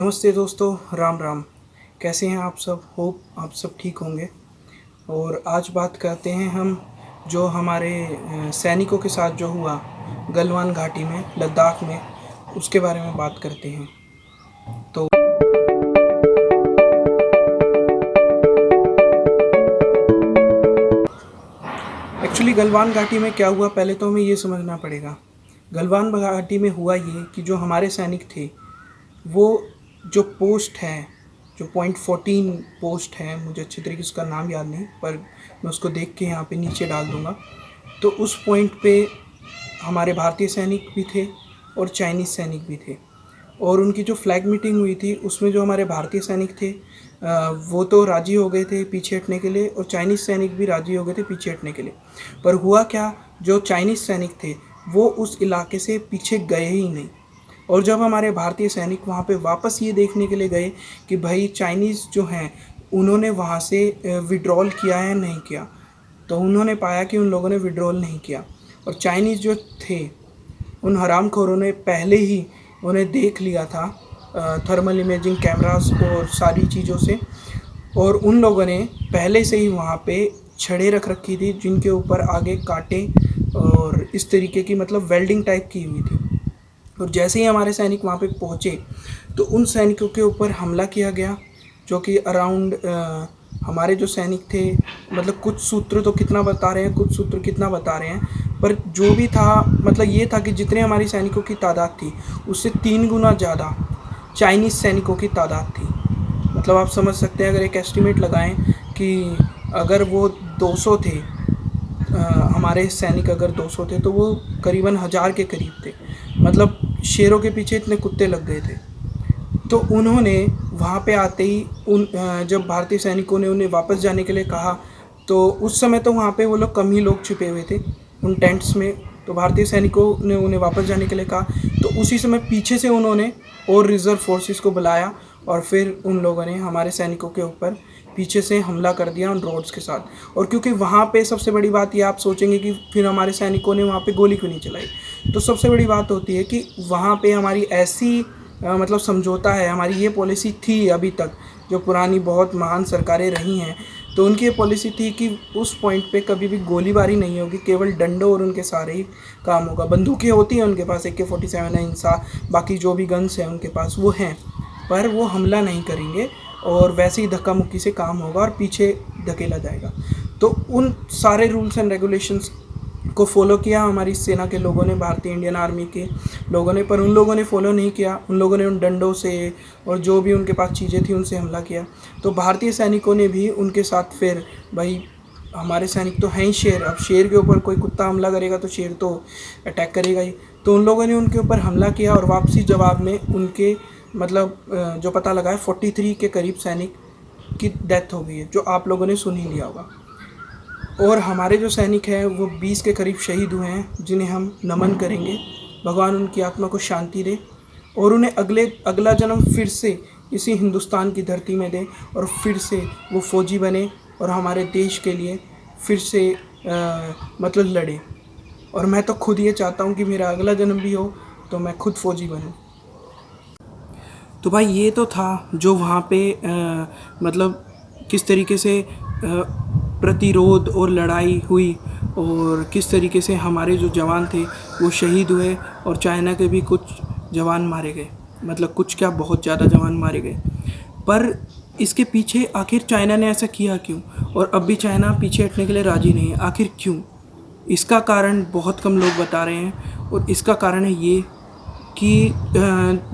नमस्ते दोस्तों, राम राम। कैसे हैं आप सब? होप आप सब ठीक होंगे। और आज बात करते हैं हम जो हमारे सैनिकों के साथ जो हुआ गलवान घाटी में, लद्दाख में, उसके बारे में बात करते हैं। तो एक्चुअली गलवान घाटी में क्या हुआ, पहले तो हमें ये समझना पड़ेगा। गलवान घाटी में हुआ ये कि जो हमारे सैनिक थे, वो जो पोस्ट है, जो .14 पोस्ट है, मुझे अच्छे तरीके से उसका नाम याद नहीं, पर मैं उसको देख के यहाँ पे नीचे डाल दूँगा। तो उस पॉइंट पे हमारे भारतीय सैनिक भी थे और चाइनीज़ सैनिक भी थे। और उनकी जो फ्लैग मीटिंग हुई थी उसमें जो हमारे भारतीय सैनिक थे वो तो राज़ी हो गए थे पीछे हटने के लिए, और चाइनीज़ सैनिक भी राज़ी हो गए थे पीछे हटने के लिए। पर हुआ क्या, जो चाइनीज़ सैनिक थे वो उस इलाके से पीछे गए ही नहीं। और जब हमारे भारतीय सैनिक वहाँ पे वापस ये देखने के लिए गए कि भाई चाइनीज़ जो हैं उन्होंने वहाँ से विड्रॉल किया है नहीं किया, तो उन्होंने पाया कि उन लोगों ने विड्रॉल नहीं किया। और चाइनीज़ जो थे, उन हरामखोरों ने पहले ही उन्हें देख लिया था थर्मल इमेजिंग कैमरास और सारी चीज़ों से। और उन लोगों ने पहले से ही वहाँ पे छड़ें रख रखी थी जिनके ऊपर आगे कांटे और इस तरीके की मतलब वेल्डिंग टाइप की हुई थी। और जैसे ही हमारे सैनिक वहाँ पे पहुँचे तो उन सैनिकों के ऊपर हमला किया गया, जो कि अराउंड हमारे जो सैनिक थे, मतलब कुछ सूत्र तो कितना बता रहे हैं, कुछ सूत्र कितना बता रहे हैं, पर जो भी था मतलब ये था कि जितने हमारी सैनिकों की तादाद थी उससे 3 गुना ज़्यादा चाइनीज़ सैनिकों की तादाद थी। मतलब आप समझ सकते हैं, अगर एक एस्टिमेट लगाएं कि अगर वो 200 थे, हमारे सैनिक अगर 200 थे तो वो करीबन 1000 के करीब थे। मतलब शेरों के पीछे इतने कुत्ते लग गए थे। तो उन्होंने वहाँ पे आते ही जब भारतीय सैनिकों ने उन्हें वापस जाने के लिए कहा, तो उस समय तो वहाँ पे वो लोग कम ही लोग छिपे हुए थे उन टेंट्स में। तो भारतीय सैनिकों ने उन्हें वापस जाने के लिए कहा, तो उसी समय पीछे से उन्होंने और रिज़र्व फोर्सेस को बुलाया और फिर उन लोगों ने हमारे सैनिकों के ऊपर पीछे से हमला कर दिया उन रोड्स के साथ। और क्योंकि वहाँ पे सबसे बड़ी बात ये, आप सोचेंगे कि फिर हमारे सैनिकों ने वहाँ पे गोली क्यों नहीं चलाई, तो सबसे बड़ी बात होती है कि वहाँ पे हमारी ऐसी मतलब समझौता है, हमारी ये पॉलिसी थी अभी तक, जो पुरानी बहुत महान सरकारें रही हैं, तो उनकी ये पॉलिसी थी कि उस पॉइंट पे कभी भी गोलीबारी नहीं होगी, केवल डंडों और उनके सारे ही काम होगा। बंदूकें होती हैं उनके पास, AK-47 है, इंसा, बाकी जो भी गन्स हैं उनके पास वो हैं, पर वो हमला नहीं करेंगे और वैसे ही धक्का मुक्की से काम होगा और पीछे धकेला जाएगा। तो उन सारे रूल्स एंड रेगुलेशंस को फॉलो किया हमारी सेना के लोगों ने, भारतीय इंडियन आर्मी के लोगों ने, पर उन लोगों ने फॉलो नहीं किया। उन लोगों ने उन डंडों से और जो भी उनके पास चीज़ें थी उनसे हमला किया। तो भारतीय सैनिकों ने भी उनके साथ, फिर भाई हमारे सैनिक तो हैं ही शेर, अब शेर के ऊपर कोई कुत्ता हमला करेगा तो शेर तो अटैक करेगा ही। तो उन लोगों ने उनके ऊपर हमला किया और वापसी जवाब में उनके मतलब जो पता लगा है 43 के करीब सैनिक की डेथ हो गई है, जो आप लोगों ने सुन ही लिया होगा। और हमारे जो सैनिक हैं वो 20 के करीब शहीद हुए हैं, जिन्हें हम नमन करेंगे। भगवान उनकी आत्मा को शांति दे और उन्हें अगला जन्म फिर से इसी हिंदुस्तान की धरती में दे और फिर से वो फ़ौजी बने और हमारे देश के लिए फिर से मतलब लड़े। और मैं तो खुद ये चाहता हूँ कि मेरा अगला जन्म भी हो तो मैं खुद फ़ौजी बनूँ। तो भाई ये तो था जो वहाँ पे मतलब किस तरीके से प्रतिरोध और लड़ाई हुई और किस तरीके से हमारे जो जवान थे वो शहीद हुए और चाइना के भी कुछ जवान मारे गए, मतलब कुछ क्या बहुत ज़्यादा जवान मारे गए। पर इसके पीछे आखिर चाइना ने ऐसा किया क्यों, और अब भी चाइना पीछे हटने के लिए राज़ी नहीं है, आखिर क्यों? इसका कारण बहुत कम लोग बता रहे हैं, और इसका कारण है ये कि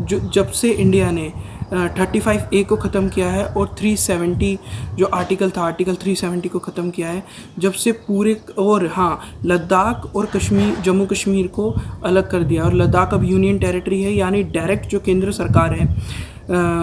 जो जब से इंडिया ने 35A को ख़त्म किया है और 370 जो आर्टिकल था, आर्टिकल 370 को ख़त्म किया है, जब से पूरे, और हाँ, लद्दाख और कश्मीर, जम्मू कश्मीर को अलग कर दिया और लद्दाख अब यूनियन टेरिटरी है, यानी डायरेक्ट जो केंद्र सरकार है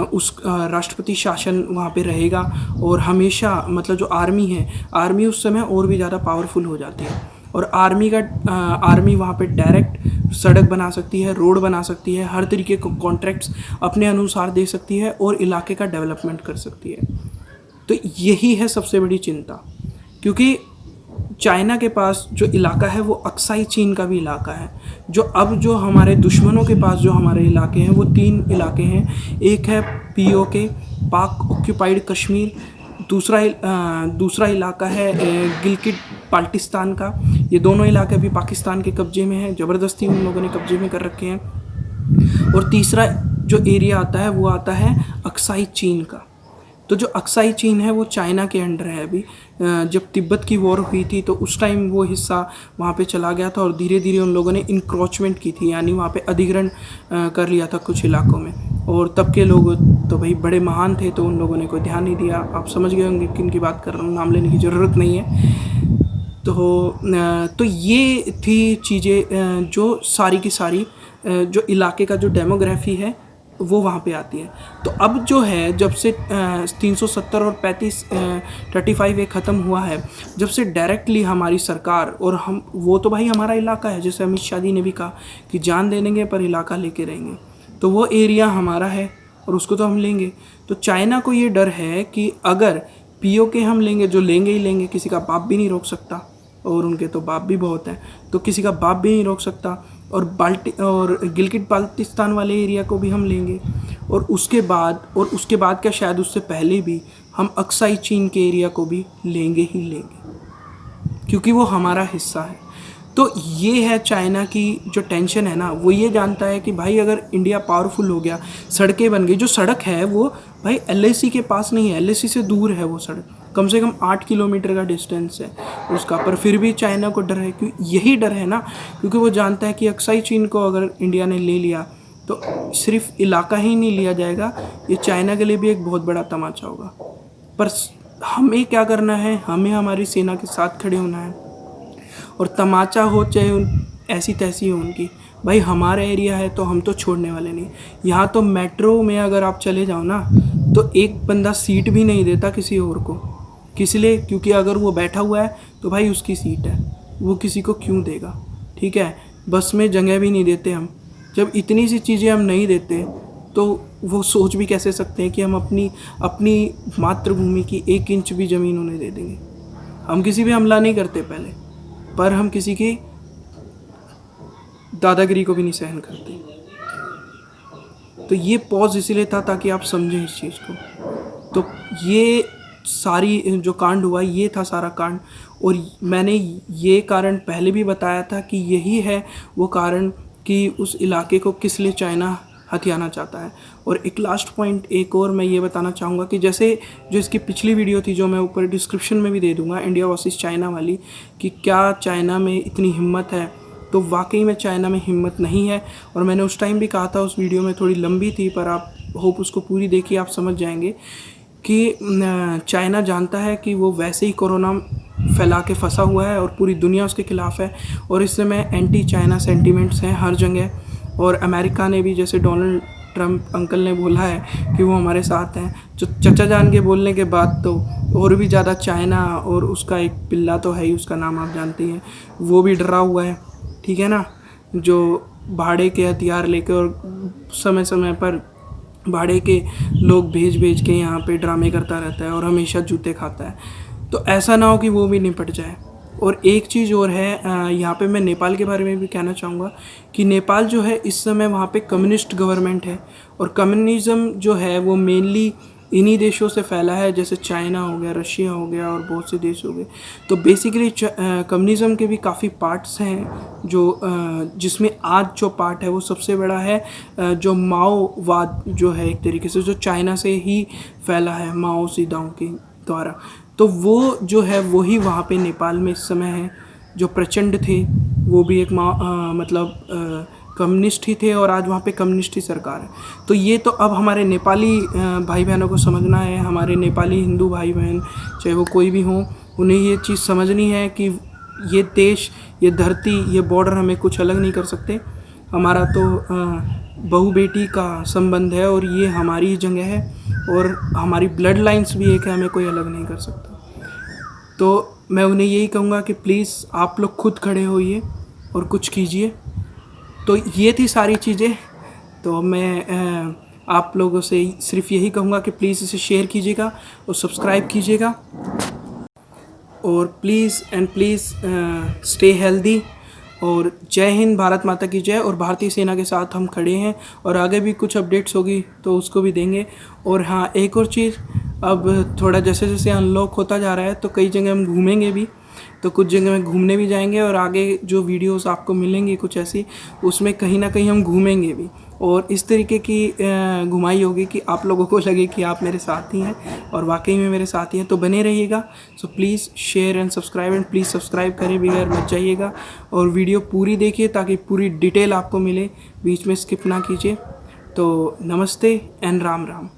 उस राष्ट्रपति शासन वहाँ पे रहेगा। और हमेशा मतलब जो आर्मी है, आर्मी उस समय और भी ज़्यादा पावरफुल हो जाती है और आर्मी वहाँ पे डायरेक्ट सड़क बना सकती है, रोड बना सकती है, हर तरीके को कॉन्ट्रैक्ट्स अपने अनुसार दे सकती है और इलाके का डेवलपमेंट कर सकती है। तो यही है सबसे बड़ी चिंता, क्योंकि चाइना के पास जो इलाका है वो अक्साई चीन का भी इलाका है। जो हमारे दुश्मनों के पास जो हमारे इलाके हैं वो 3 इलाके हैं। एक है पीओके, पाक ऑक्यूपाइड कश्मीर। दूसरा इलाका है गिलगिट बाल्टिस्तान का। ये दोनों इलाके अभी पाकिस्तान के कब्जे में हैं, ज़बरदस्ती उन लोगों ने कब्जे में कर रखे हैं। और तीसरा जो एरिया आता है वो आता है अक्साई चीन का। तो जो अक्साई चीन है वो चाइना के अंडर है अभी। जब तिब्बत की वॉर हुई थी तो उस टाइम वो हिस्सा वहाँ पे चला गया था और धीरे धीरे उन लोगों ने इंक्रोचमेंट की थी, यानी वहाँ पे अधिग्रहण कर लिया था कुछ इलाकों में। और तब के लोग तो भाई बड़े महान थे, तो उन लोगों ने कोई ध्यान नहीं दिया। आप समझ गए होंगे किन की बात कर रहा हूँ, नाम लेने की ज़रूरत नहीं है। तो ये थी चीज़ें जो सारी की सारी जो इलाके का जो डेमोग्राफी है वो वहाँ पे आती है। तो अब जो है जब से 370 और 35 ये ख़त्म हुआ है, जब से डायरेक्टली हमारी सरकार और हम, वो तो भाई हमारा इलाका है, जैसे अमित शाह जी ने भी कहा कि जान दे देंगे पर इलाका लेके रहेंगे, तो वो एरिया हमारा है और उसको तो हम लेंगे। तो चाइना को ये डर है कि अगर पीओके हम लेंगे, जो लेंगे ही लेंगे, किसी का बाप भी नहीं रोक सकता, और उनके तो बाप भी बहुत हैं, तो किसी का बाप भी नहीं रोक सकता। और गिलगिट बाल्टिस्तान वाले एरिया को भी हम लेंगे, और उसके बाद क्या, शायद उससे पहले भी हम अक्साई चीन के एरिया को भी लेंगे ही लेंगे, क्योंकि वो हमारा हिस्सा है। तो ये है चाइना की जो टेंशन है ना, वो ये जानता है कि भाई अगर इंडिया पावरफुल हो गया, सड़कें बन गई, जो सड़क है वो भाई एलएसी के पास नहीं है, एलएसी से दूर है वो सड़क, कम से कम 8 किलोमीटर का डिस्टेंस है उसका, पर फिर भी चाइना को डर है। क्योंकि यही डर है ना, क्योंकि वो जानता है कि अक्साई चीन को अगर इंडिया ने ले लिया तो सिर्फ इलाका ही नहीं लिया जाएगा, ये चाइना के लिए भी एक बहुत बड़ा तमाचा होगा। पर हमें क्या करना है, हमें हमारी सेना के साथ खड़े होना है, और तमाचा हो चाहे ऐसी तैसी हो उनकी, भाई हमारा एरिया है तो हम तो छोड़ने वाले नहीं। यहाँ तो मेट्रो में अगर आप चले जाओ ना, तो एक बंदा सीट भी नहीं देता किसी और को। किस लिए? क्योंकि अगर वो बैठा हुआ है तो भाई उसकी सीट है, वो किसी को क्यों देगा, ठीक है। बस में जगह भी नहीं देते हम। जब इतनी सी चीज़ें हम नहीं देते तो वो सोच भी कैसे सकते हैं कि हम अपनी मातृभूमि की 1 इंच भी ज़मीन उन्हें दे देंगे। हम किसी भी हमला नहीं करते पहले, पर हम किसी की दादागिरी को भी नहीं सहन करते। तो ये पॉज इसीलिए था ताकि आप समझें इस चीज़ को। तो ये सारी जो कांड हुआ, ये था सारा कांड, और मैंने ये कारण पहले भी बताया था कि यही है वो कारण कि उस इलाके को किस लिए चाइना हथियाना चाहता है। और एक लास्ट पॉइंट एक और मैं ये बताना चाहूँगा कि जैसे जो इसकी पिछली वीडियो थी, जो मैं ऊपर डिस्क्रिप्शन में भी दे दूँगा, इंडिया वर्सेस चाइना वाली, कि क्या चाइना में इतनी हिम्मत है, तो वाकई में चाइना में हिम्मत नहीं है। और मैंने उस टाइम भी कहा था, उस वीडियो में थोड़ी लंबी थी, पर आप होप उसको पूरी देखिए, आप समझ जाएंगे कि चाइना जानता है कि वो वैसे ही कोरोना फैला के फंसा हुआ है और पूरी दुनिया उसके खिलाफ है, और इस समय एंटी चाइना सेंटिमेंट्स हैं हर जगह। और अमेरिका ने भी, जैसे डोनाल्ड ट्रंप अंकल ने बोला है कि वो हमारे साथ हैं, जो चचा जान के बोलने के बाद तो और भी ज़्यादा चाइना, और उसका एक पिल्ला तो है ही, उसका नाम आप जानते हैं, वो भी डरा हुआ है, ठीक है ना, जो भाड़े के हथियार लेकर और समय समय पर भाड़े के लोग भेज के यहाँ पे ड्रामे करता रहता है और हमेशा जूते खाता है। तो ऐसा ना हो कि वो भी निपट जाए। और एक चीज़ और है, यहाँ पे मैं नेपाल के बारे में भी कहना चाहूँगा कि नेपाल जो है इस समय वहाँ पे कम्युनिस्ट गवर्नमेंट है, और कम्युनिज़्म जो है वो मेनली इन्हीं देशों से फैला है, जैसे चाइना हो गया, रशिया हो गया, और बहुत से देश हो गए। तो बेसिकली कम्युनिज़्म के भी काफ़ी पार्ट्स हैं, जो जिसमें आज जो पार्ट है वो सबसे बड़ा है, जो माओवाद जो है, एक तरीके से जो चाइना से ही फैला है, माओ सीदाओं के द्वारा। तो वो जो है वही वहाँ पे नेपाल में इस समय है। जो प्रचंड थे वो भी एक कम्युनिस्ट ही थे, और आज वहाँ पे कम्युनिस्ट ही सरकार है। तो ये तो अब हमारे नेपाली भाई बहनों को समझना है, हमारे नेपाली हिंदू भाई बहन चाहे वो कोई भी हों, उन्हें ये चीज़ समझनी है कि ये देश, ये धरती, ये बॉर्डर हमें कुछ अलग नहीं कर सकते। हमारा तो बहू बेटी का संबंध है, और ये हमारी ही जगह है, और हमारी ब्लड लाइन्स भी एक है, हमें कोई अलग नहीं कर सकता। तो मैं उन्हें यही कहूँगा कि प्लीज़ आप लोग खुद खड़े होइए और कुछ कीजिए। तो ये थी सारी चीज़ें। तो मैं आप लोगों से सिर्फ यही कहूँगा कि प्लीज़ इसे शेयर कीजिएगा और सब्सक्राइब कीजिएगा। और please and please stay healthy. और जय हिंद, भारत माता की जय। और भारतीय सेना के साथ हम खड़े हैं और आगे भी कुछ अपडेट्स होगी तो उसको भी देंगे। और हाँ, एक और चीज़, अब थोड़ा जैसे जैसे अनलॉक होता जा रहा है तो कई जगह हम घूमेंगे भी, तो कुछ जगह में घूमने भी जाएंगे और आगे जो वीडियोस आपको मिलेंगी कुछ ऐसी, उसमें कहीं ना कहीं हम घूमेंगे भी और इस तरीके की घुमाई होगी कि आप लोगों को लगे कि आप मेरे साथ ही हैं और वाकई में मेरे साथ ही हैं। तो बने रहिएगा। So please share and subscribe, and please subscribe करें बगैर मत जाइएगा और वीडियो पूरी देखिए ताकि पूरी डिटेल आपको मिले, बीच में स्किप ना कीजिए। तो नमस्ते एंड राम राम।